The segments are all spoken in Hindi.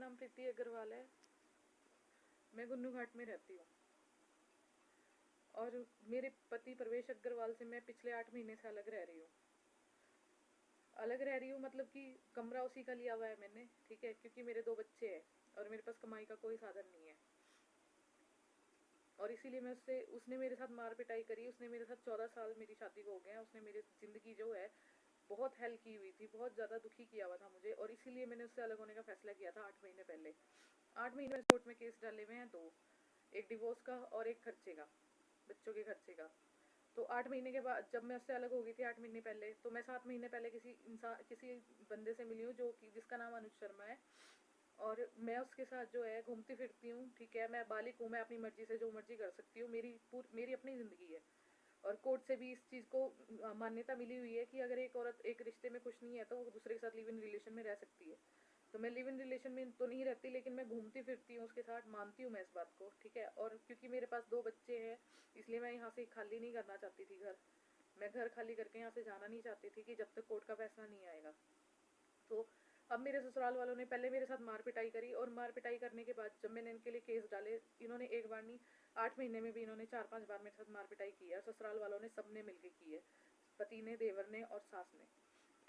नाम प्रीति अग्रवाल है। मैं गुन्नू घाट में रहती हूँ और मेरे पति प्रवेश अग्रवाल से मैं पिछले 8 महीने से अलग रह रही हूँ। मतलब कि कमरा उसी का लिया हुआ है मैंने, ठीक है, क्योंकि मेरे 2 बच्चे हैं और मेरे पास कमाई का कोई साधन नहीं है। और इसीलिए मैं उसने मेरे साथ मार पिटाई करी। उसने मेरे साथ 14 साल मेरी शादी को हो गए हैं। उसने मेरी ज़िंदगी जो है बहुत हेल की हुई थी, बहुत ज़्यादा दुखी किया हुआ था मुझे, और इसीलिए मैंने उससे अलग होने का फैसला किया था 8 महीने पहले। 8 महीने में कोर्ट में केस डाले हुए हैं 2, एक डिवोर्स का और एक खर्चे का, बच्चों के खर्चे का। तो 8 महीने के बाद जब मैं उससे अलग हो गई थी 8 महीने पहले, तो मैं 7 महीने पहले किसी बंदे से मिली हूँ जिसका नाम अनुज शर्मा है, और मैं उसके साथ जो है घूमती फिरती हूँ, ठीक है। मैं बालिक हूँ, मैं अपनी मर्जी से जो मर्जी कर सकती हूँ, मेरी अपनी ज़िंदगी है। और कोर्ट से भी इस चीज़ को मान्यता मिली हुई है कि अगर एक औरत एक रिश्ते में खुश नहीं है तो वो दूसरे के साथ लिव इन रिलेशन में रह सकती है। तो मैं लिव इन रिलेशन में तो नहीं रहती, लेकिन मैं घूमती फिरती हूँ उसके साथ, मानती हूँ मैं इस बात को, ठीक है। और क्योंकि मेरे पास 2 बच्चे हैं, इसलिए मैं यहाँ से खाली नहीं करना चाहती थी घर। मैं घर खाली करके यहाँ से जाना नहीं चाहती थी कि जब तक कोर्ट का फैसला नहीं आएगा। तो अब मेरे ससुराल वालों ने पहले मेरे साथ मार पिटाई करी, और मार पिटाई करने के बाद जब मैंने इनके लिए केस डाले, इन्होंने एक बार नहीं 8 महीने में भी इन्होंने 4-5 बार मेरे साथ मार पिटाई की है। ससुराल वालों ने सबने मिलकर की है, पति ने, देवर ने और सास ने।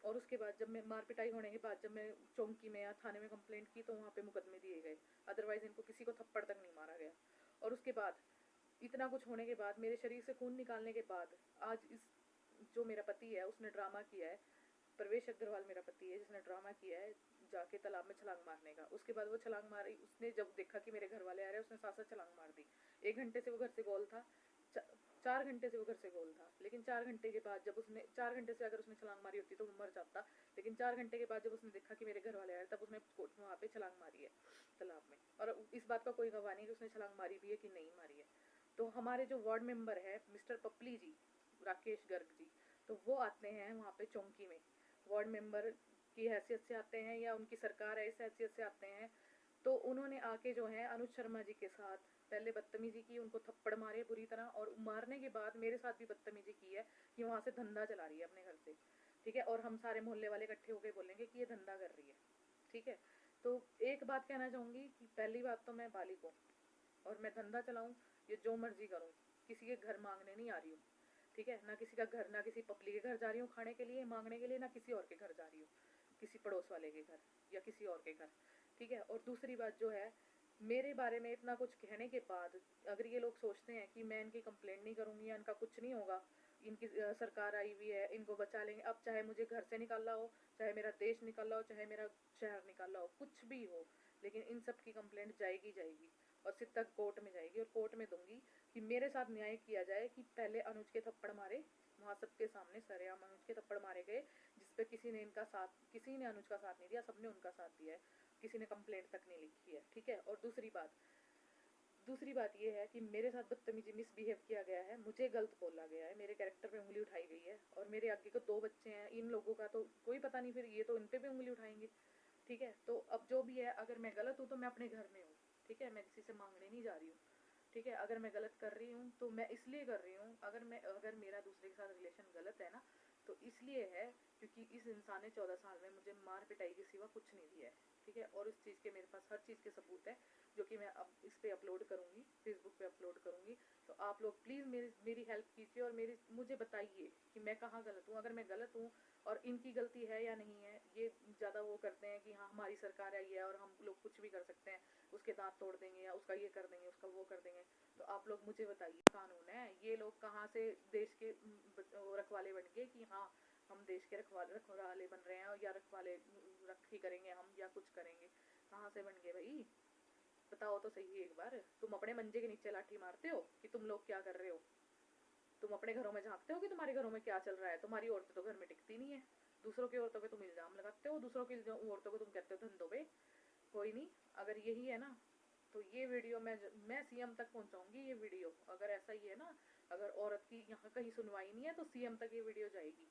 और उसके बाद जब मैं मार पिटाई होने के बाद जब मैं चौकी में या थाने में कंप्लेंट की तो वहाँ पे मुकदमे दिए गए, अदरवाइज इनको किसी को थप्पड़ तक नहीं मारा गया। और उसके बाद इतना कुछ होने के बाद, मेरे शरीर से खून निकालने के बाद, आज इस जो मेरा पति है उसने ड्रामा किया है। प्रवेश अग्रवाल मेरा पति है जिसने ड्रामा किया है जाके तालाब में छलांग मारने का। उसके बाद वो छलांग मारी, उसने जब देखा कि मेरे घर वाले आ रहे हैं, उसने साथ साथ छलांग मार दी। 1 घंटे से वो घर से गोल था, 4 घंटे से वो घर से गोल था, लेकिन 4 घंटे के बाद जब उसने 4 घंटे से अगर उसने छलांग मारी होती तो वो मर जाता। लेकिन 4 घंटे के बाद जब उसने देखा कि मेरे घर वाले आ रहे हैं, तब उसने वहाँ पे छलांग मारी है तालाब में। और इस बात का कोई गवाह नहीं कि उसने छलांग मारी भी है कि नहीं मारी है। तो हमारे जो वार्ड मेंबर है मिस्टर पपली जी, राकेश गर्ग जी, तो वो आते हैं वहाँ पे चौकी में, वार्ड मेंबर की हैसियत से आते हैं या उनकी सरकार है इस हैसियत से आते हैं। तो उन्होंने आके जो है अनुज शर्मा जी के साथ पहले बदतमीजी की, उनको थप्पड़ मारे बुरी तरह, और मारने के बाद मेरे साथ भी बदतमीजी की है कि वहाँ से धंधा चला रही है अपने घर से, ठीक है। और हम सारे मोहल्ले वाले इकट्ठे होकर बोलेंगे कि ये धंधा कर रही है, ठीक है। तो एक बात कहना चाहूँगी कि पहली बात तो मैं बालिक हूँ और मैं धंधा चलाऊँ या जो मर्जी करूँ, किसी के घर मांगने नहीं आ रही हूँ, ठीक है। ना किसी का घर, ना किसी पपली के घर जा रही हूँ खाने के लिए मांगने के लिए, ना किसी और के घर जा रही हूँ, किसी पड़ोस वाले के घर या किसी और के घर, ठीक है। और दूसरी बात जो है, मेरे बारे में इतना कुछ कहने के बाद अगर ये लोग सोचते हैं कि मैं इनकी कंप्लेंट नहीं करूँगी या इनका कुछ नहीं होगा, इनकी सरकार आई हुई है, इनको बचा लेंगे, अब चाहे मुझे घर से निकालना हो, चाहे मेरा देश निकालना हो, चाहे मेरा शहर निकालना हो, कुछ भी हो, लेकिन इन सब की कंप्लेंट जाएगी जाएगी और सीधा कोर्ट में जाएगी। और कोर्ट में दूंगी कि मेरे साथ न्याय किया जाए कि पहले अनुज के थप्पड़ मारे, वहाँ सबके सामने सरेआम अनुज के थप्पड़ मारे गए, जिसपे किसी ने अनुज का साथ नहीं दिया, सबने उनका साथ दिया है, किसी ने कंप्लेंट तक नहीं लिखी है, ठीक है। और दूसरी बात ये है कि मेरे साथ बदतमीजी मिसबिहेव किया गया है, मुझे गलत बोला गया है, मेरे कैरेक्टर पे उंगली उठाई गई है, और मेरे आगे को 2 बच्चे हैं, इन लोगों का तो कोई पता नहीं, फिर ये तो इन पे भी उंगली उठाएंगे, ठीक है। तो अब जो भी है, अगर मैं गलत हूँ तो मैं अपने घर में हूँ, ठीक है, मैं किसी से मांगने नहीं जा रही हूँ, ठीक है। अगर मैं गलत कर रही हूँ तो मैं इसलिए कर रही हूँ, अगर मेरा दूसरे के साथ रिलेशन गलत है ना, तो इसलिए है क्योंकि इस इंसान ने 14 साल में मुझे मार पिटाई के सिवा कुछ नहीं दिया है, ठीक है। और इस चीज़ के मेरे पास हर चीज़ के सबूत है, जो कि मैं अब इस पे अपलोड करूँगी, फेसबुक पे अपलोड करूँगी। तो आप लोग प्लीज़ मेरी हेल्प कीजिए और मुझे बताइए कि मैं कहाँ गलत हूँ। अगर मैं गलत हूँ और इनकी गलती है या नहीं है, ये ज़्यादा वो करते हैं कि हाँ हमारी सरकार आई है और हम लोग कुछ भी कर सकते हैं, उसके दांत तोड़ देंगे या उसका ये कर देंगे, उसका वो कर देंगे। तो आप लोग मुझे बताइए, कानून है, ये लोग कहाँ से देश के रखवाले बन गए कि हाँ हम देश के रखवाले बन रहे हैं, या रखवाले रखी करेंगे हम, या कुछ करेंगे, कहाँ से बन गए भाई, बताओ तो सही एक बार। तुम अपने मंजे के नीचे लाठी मारते हो कि तुम लोग क्या कर रहे हो, तुम अपने घरों में झांकते हो कि तुम्हारे घरों में क्या चल रहा है। तुम्हारी औरतें तो घर में टिकती नहीं है, दूसरों की औरतों पे तुम इल्जाम लगाते हो, दूसरों की औरतों को तुम कहते हो धंधों पे। कोई नहीं, अगर यही है ना तो ये वीडियो मैं सीएम तक पहुंचाऊंगी। ये वीडियो अगर ऐसा ही है ना, अगर औरत की यहाँ कहीं सुनवाई नहीं है तो सीएम तक ये वीडियो जाएगी।